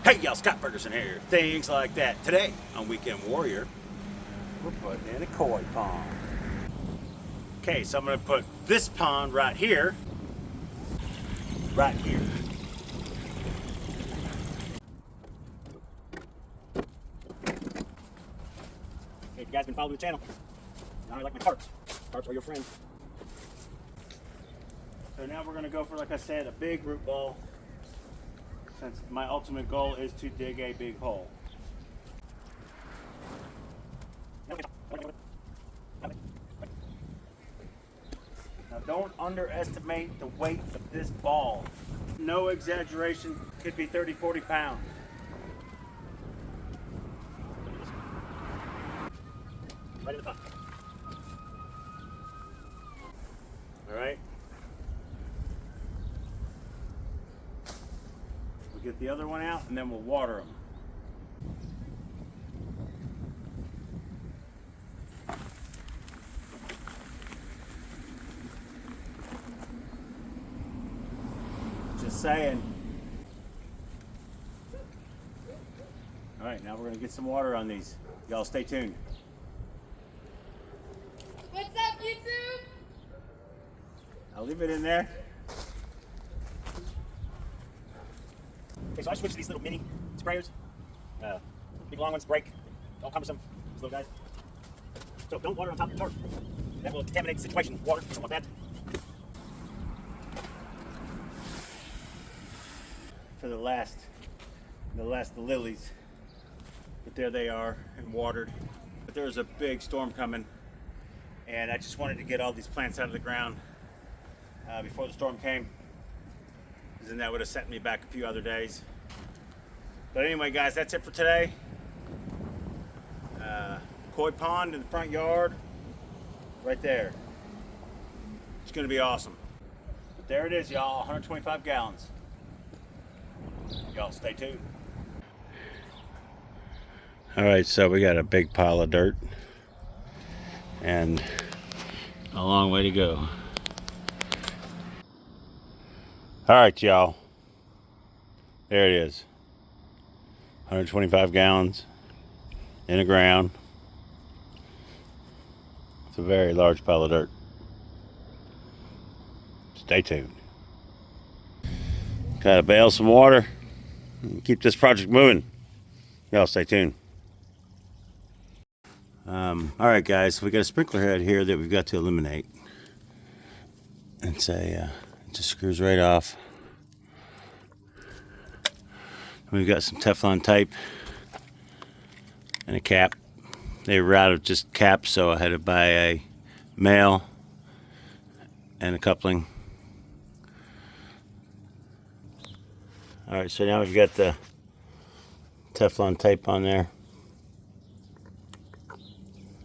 Hey y'all, Scott Ferguson here. Things like that. Today on Weekend Warrior, we're putting in a koi pond. Okay, so I'm gonna put this pond right here. Right here. Okay, if you guys been following the channel, now I like my tarps. Tarps are your friend. So now we're gonna go for, like I said, a big root ball. Since my ultimate goal is to dig a big hole. Now don't underestimate the weight of this ball. No exaggeration, could be 30, 40 pounds. Right in the top. All right. We'll get the other one out and then we'll water them. Just saying. All right, now we're gonna get some water on these. Y'all stay tuned. What's up, YouTube? I'll leave it in there. Okay, so I switched to these little mini sprayers. Big long ones break. All cumbersome. These little guys. So don't water on top of your tarp. That will contaminate the situation. Water, don't want that. For the last lilies. But there they are and watered. But there's a big storm coming, and I just wanted to get all these plants out of the ground before the storm came, because then that would have set me back a few other days. But anyway, guys, that's it for today. Koi pond in the front yard, right there. It's gonna be awesome. But there it is, y'all, 125 gallons. Y'all stay tuned. All right, so we got a big pile of dirt and a long way to go. All right, y'all. There it is. 125 gallons in the ground. It's a very large pile of dirt. Stay tuned. Gotta bail some water and keep this project moving. Y'all stay tuned. All right, guys, we got a sprinkler head here that we've got to eliminate. It's a, it just screws right off. We've got some Teflon tape and a cap. They were out of just caps, so I had to buy a male and a coupling. All right, so now we've got the Teflon tape on there.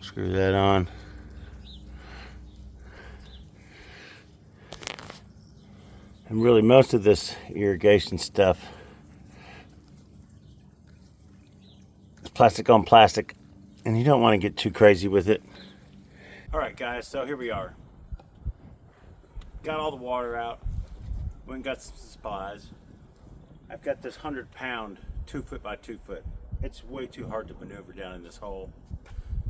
Screw that on. And really most of this irrigation stuff is plastic on plastic, and you don't want to get too crazy with it. All right, guys, so here we are. Got all the water out. Went and got some supplies. I've got this 100-pound 2-foot by 2-foot. It's way too hard to maneuver down in this hole.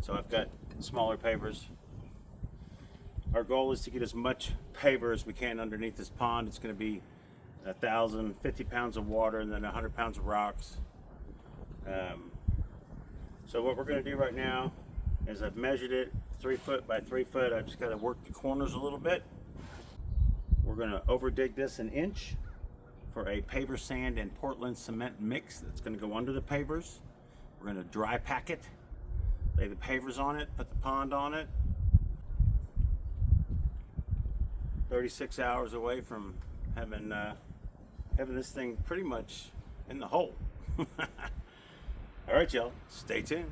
So I've got smaller pavers. Our goal is to get as much paver as we can underneath this pond. It's going to be 1,050 pounds of water and then 100 pounds of rocks. So what we're going to do right now is I've measured it 3-foot by 3-foot. I've just got to work the corners a little bit. We're going to over dig this 1 inch for a paver sand and Portland cement mix that's going to go under the pavers. We're going to dry pack it. Lay the pavers on it, put the pond on it. 36 hours away from having this thing pretty much in the hole. All right, y'all, stay tuned.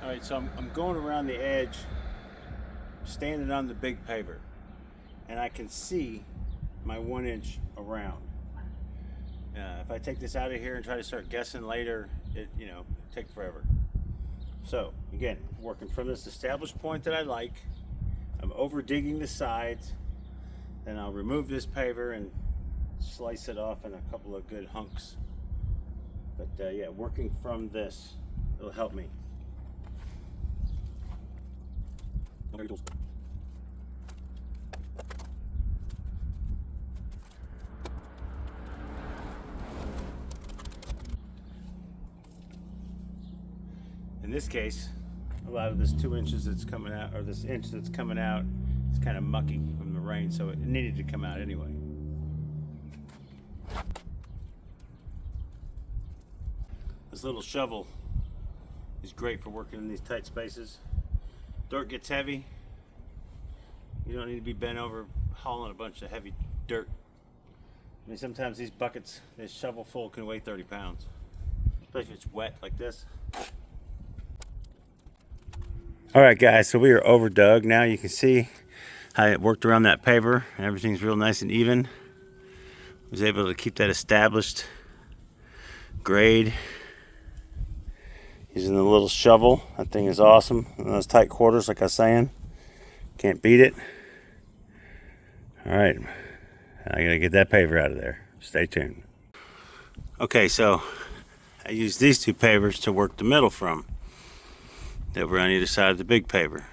All right, so I'm going around the edge, standing on the big paver, and I can see my 1 inch around. If I take this out of here and try to start guessing later, it take forever. So again, working from this established point that I like, I'm over digging the sides, then I'll remove this paver and slice it off in a couple of good hunks. But yeah, working from this, it'll help me. In this case, a lot of this 2 inches that's coming out, or this inch that's coming out, is kind of mucky from the rain, so it needed to come out anyway. This little shovel is great for working in these tight spaces. Dirt gets heavy. You don't need to be bent over hauling a bunch of heavy dirt. I mean, sometimes these buckets, this shovel full, can weigh 30 pounds, especially if it's wet like this. All right, guys, so we are over dug. Now you can see how it worked around that paver. Everything's real nice and even. Was able to keep that established grade using the little shovel. That thing is awesome. In those tight quarters, like I was saying, can't beat it. All right, I gotta get that paver out of there. Stay tuned. Okay, so I used these two pavers to work the middle from. That were on either side of the big paver.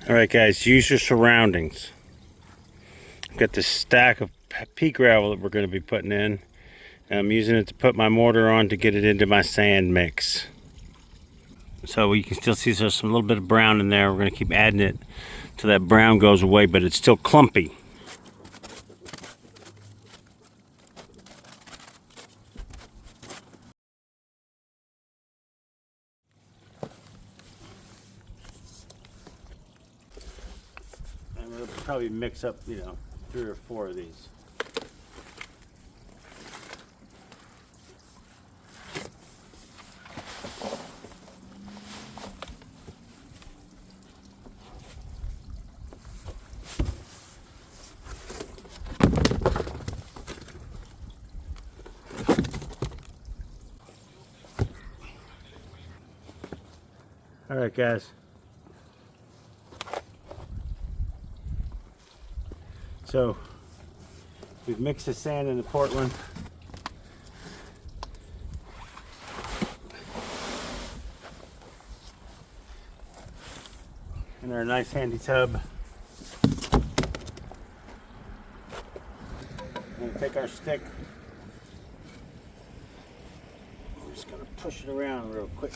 All right, guys, use your surroundings. I've got this stack of pea gravel that we're going to be putting in. I'm using it to put my mortar on to get it into my sand mix. So you can still see there's some little bit of brown in there. We're going to keep adding it till that brown goes away, but it's still clumpy. And we'll probably mix up, 3 or 4 of these. All right, guys. So we've mixed the sand and the Portland. In our nice handy tub. We're gonna take our stick. We're just gonna push it around real quick.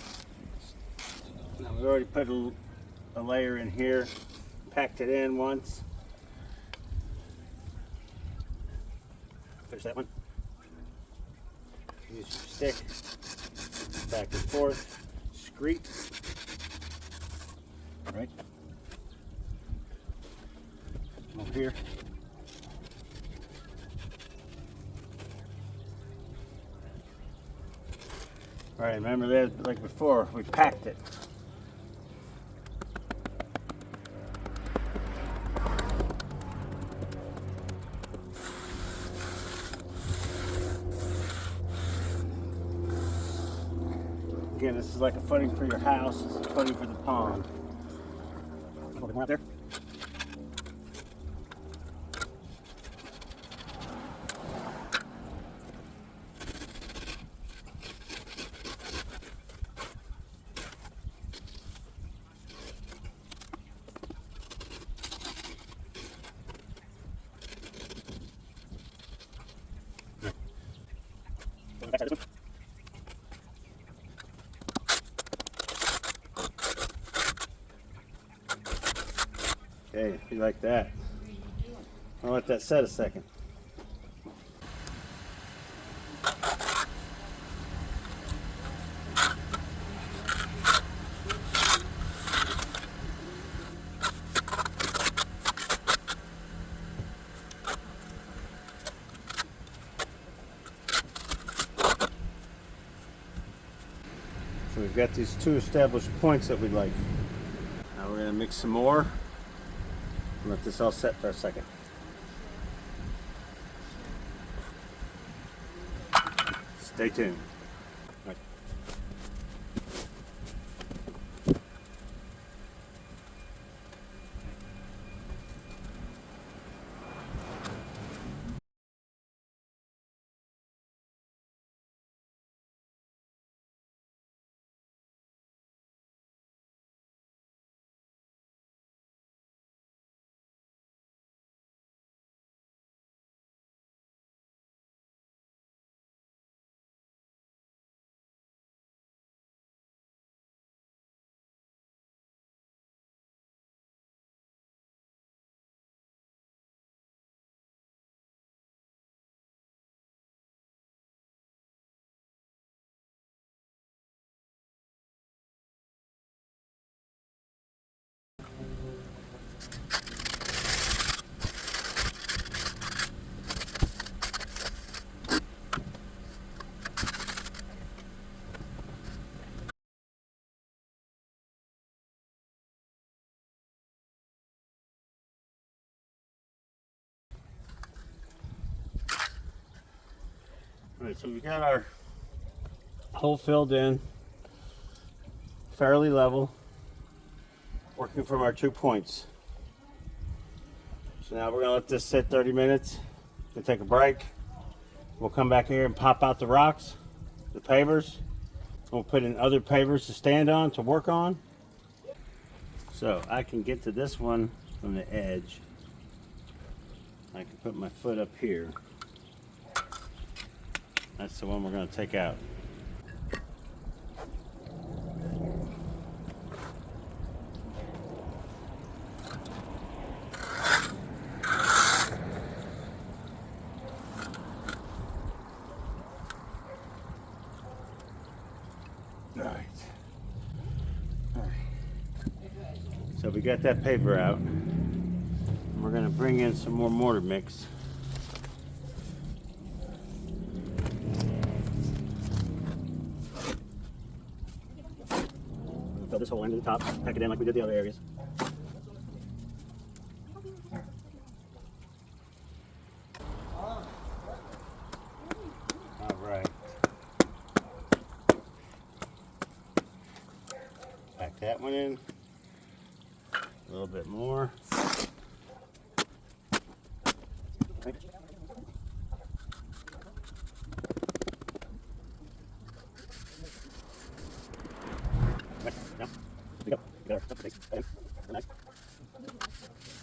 Now we've already put a layer in here, packed it in once. Push that one. Use your stick, back and forth, screet. All right. Over here. All right, remember that, like before, we packed it. Again, this is like a footing for your house. This is a footing for the pond. A little bit more out there. Okay, if you like that. I'll let that set a second. So we've got these 2 established points that we like. Now we're going to mix some more. Let this all set for a second. Stay tuned. All right. Alright, so we got our hole filled in, fairly level, working from our 2 points. So now we're going to let this sit 30 minutes. We'll take a break. We'll come back here and pop out the rocks, the pavers. We'll put in other pavers to stand on, to work on. So I can get to this one from the edge. I can put my foot up here. That's the one we're going to take out. So we got that paver out. And we're going to bring in some more mortar mix. Fill this hole into the top, pack it in like we did the other areas. All right. Pack that one in. A little bit more. Okay. Now, we go. Nice.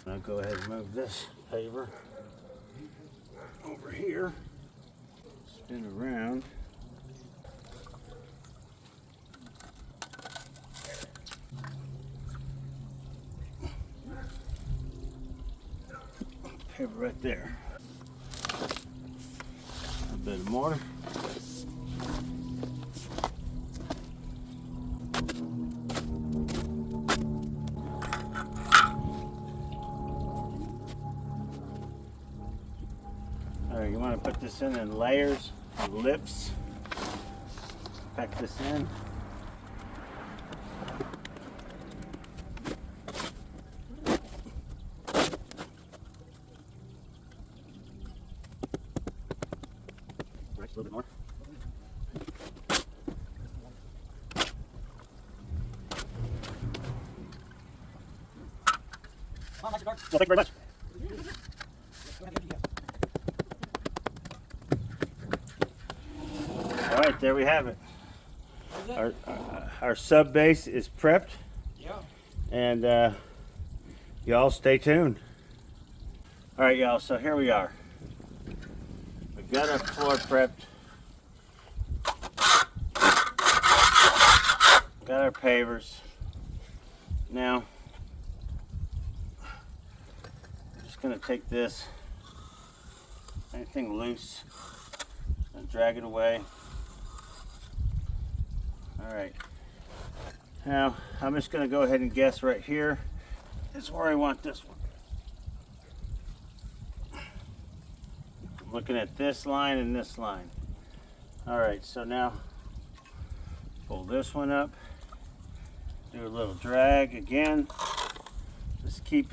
I'll go ahead and move this paver over here. Spin around. Paver right there. A bit of mortar. Alright, you want to put this in layers of lips. Pack this in. Right, a little bit more. Well, thank you very much. All right, there we have it. Our sub base is prepped. Yeah. And y'all stay tuned. All right, y'all. So here we are. We got our floor prepped. Got our pavers. Now, I'm just gonna take this, anything loose, and drag it away. All right. Now, I'm just gonna go ahead and guess right here is where I want this one. I'm looking at this line and this line. All right, so now pull this one up, do a little drag again, just keep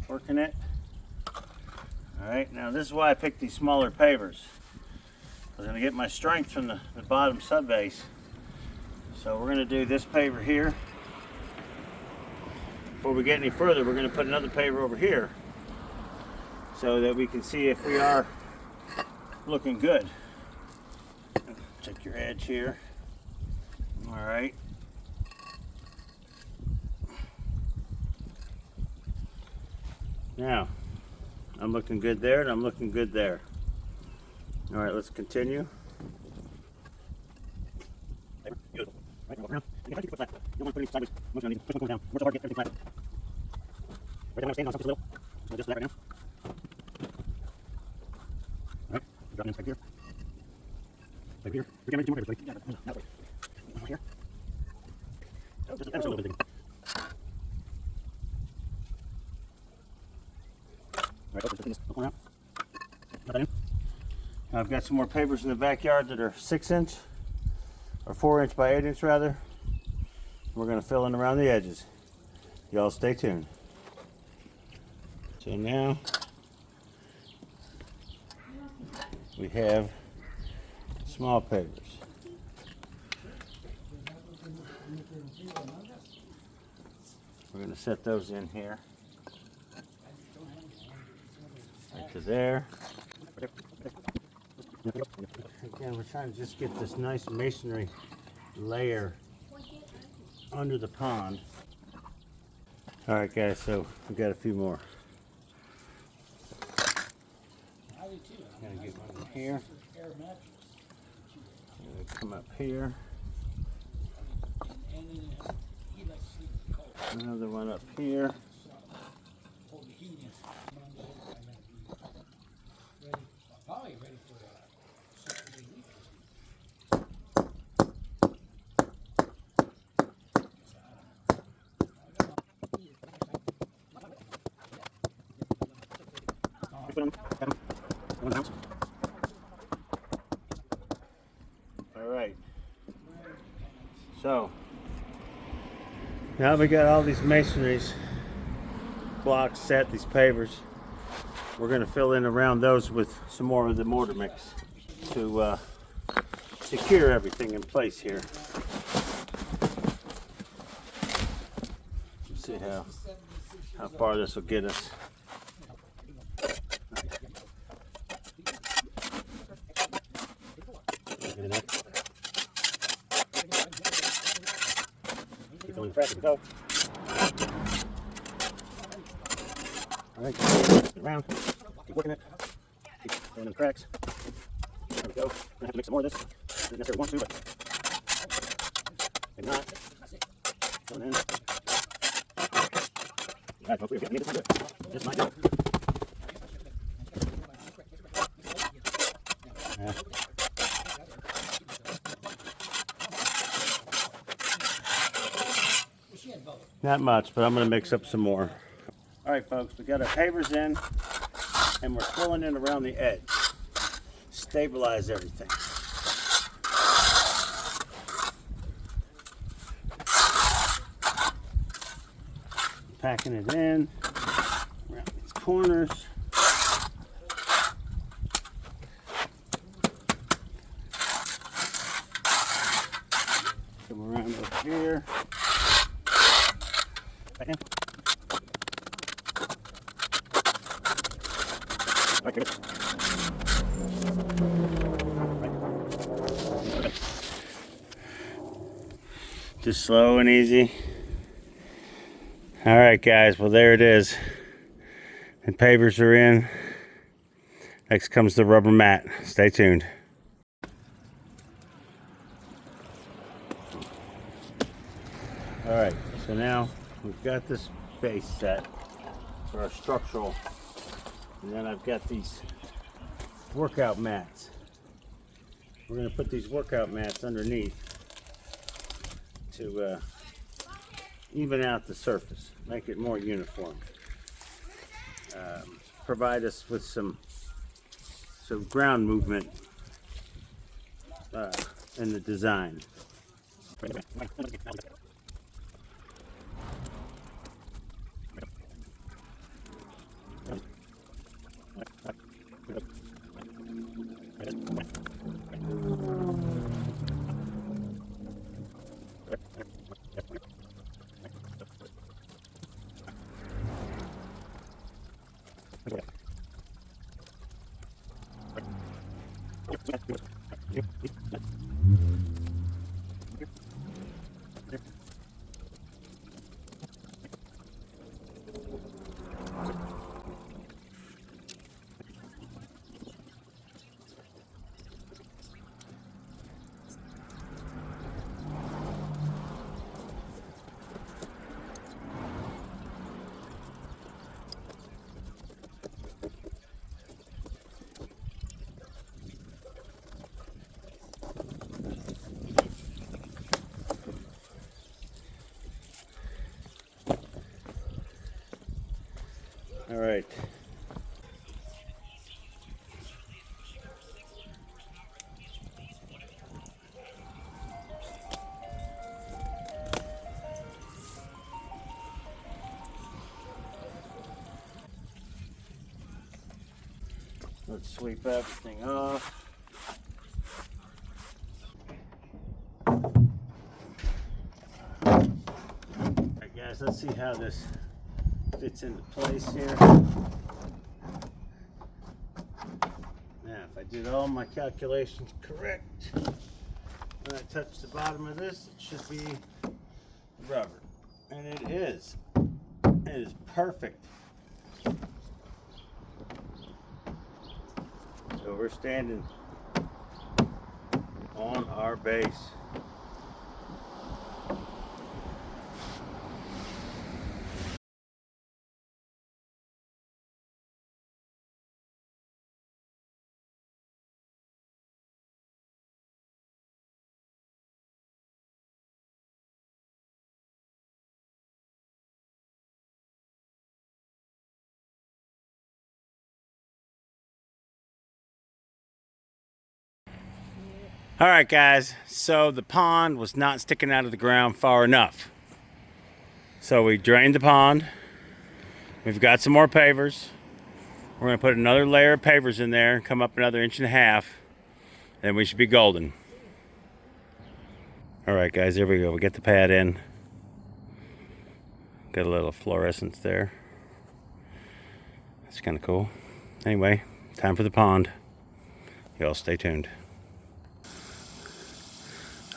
working it. All right, now this is why I picked these smaller pavers. I'm gonna get my strength from the bottom sub base. So we're gonna do this paver here. Before we get any further, we're gonna put another paver over here so that we can see if we are looking good. Check your edge here. All right. Now, I'm looking good there and I'm looking good there. All right, let's continue. Beautiful. Right, walk around. You have to keep your foot flat. You don't want to put it sideways. Most don't need to push one down. Work so hard to get everything flat. Right there, I'm standing on something just a little. I'll just that right now. All right, drop in right here. Right here. We're getting ready to do more papers, buddy. That way. Here. Oh, just a little bit. All right, just this. Come out. Got that in. I've got some more pavers in the backyard that are 6-inch or 4-inch by 8-inch rather. We're going to fill in around the edges. Y'all stay tuned. So now we have small pavers. We're going to set those in here. Right to there. Again, we're trying to just get this nice masonry layer under the pond. All right, guys, so we got a few more. Gonna get one here. Gonna come up here. Another one up here. All right. So now we got all these masonries blocks set, these pavers. We're going to fill in around those with some more of the mortar mix to secure everything in place here. Let's see how far this will get us. Keep going fast as we go. All right, get around, keep working it, keep filling in the cracks. There we go. Gonna have to make some more of this. Not necessarily want to, but maybe not. Filling in. All right, folks, we're getting this good. This might go. Not much, but I'm going to mix up some more. All right, folks, we got our pavers in, and we're filling in around the edge. Stabilize everything. Packing it in around these corners. Come around over here. Back in. Back in. Right. Just slow and easy. All right, guys. Well, there it is. And pavers are in. Next comes the rubber mat. Stay tuned. All right. So now we've got this base set for our structural, and then I've got these workout mats. We're going to put these workout mats underneath to even out the surface, make it more uniform, provide us with some ground movement in the design. All right. Let's sweep everything off. Alright guys, let's see how this fits into place here. Now, if I did all my calculations correct, when I touch the bottom of this, it should be rubber. And it is. It is perfect. So we're standing on our base. All right, guys, so the pond was not sticking out of the ground far enough. So we drained the pond. We've got some more pavers. We're gonna put another layer of pavers in there, come up another 1.5 inches, and we should be golden. All right, guys, there we go. We get the pad in. Got a little fluorescence there. That's kind of cool. Anyway, time for the pond. Y'all stay tuned.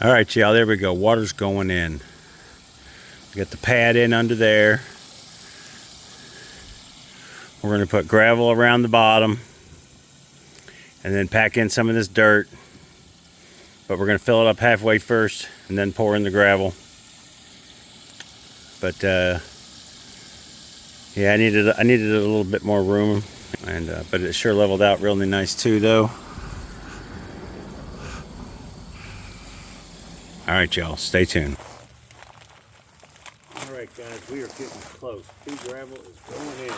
All right, y'all, there we go. Water's going in. We got the pad in under there. We're gonna put gravel around the bottom and then pack in some of this dirt. But we're gonna fill it up halfway first and then pour in the gravel. But yeah, I needed a little bit more room, and but it sure leveled out really nice too, though. All right, y'all, stay tuned. All right, guys, we are getting close. Pea gravel is going in.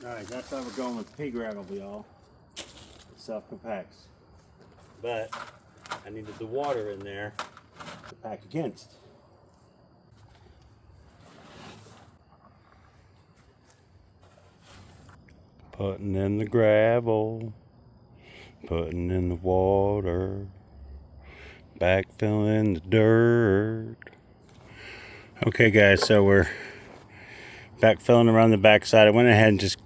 Alright, that's how we're going with pea gravel, y'all. It self-compacts. But I needed the water in there to pack against. Putting in the gravel, putting in the water, backfilling the dirt. Okay, guys, so we're backfilling around the backside. I went ahead and just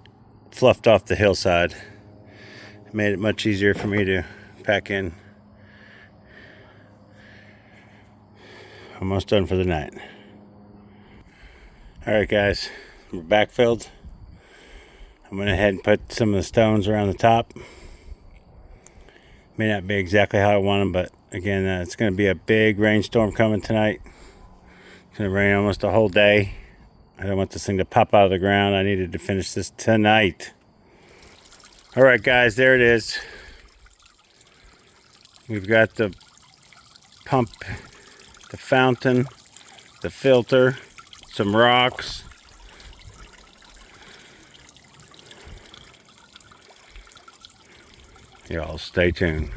fluffed off the hillside. It made it much easier for me to pack in. Almost done for the night. Alright, guys, we're backfilled. I went ahead and put some of the stones around the top. May not be exactly how I want them, but again, it's going to be a big rainstorm coming tonight. It's going to rain almost a whole day. I don't want this thing to pop out of the ground. I needed to finish this tonight. All right, guys, there it is. We've got the pump, the fountain, the filter, some rocks. Y'all stay tuned.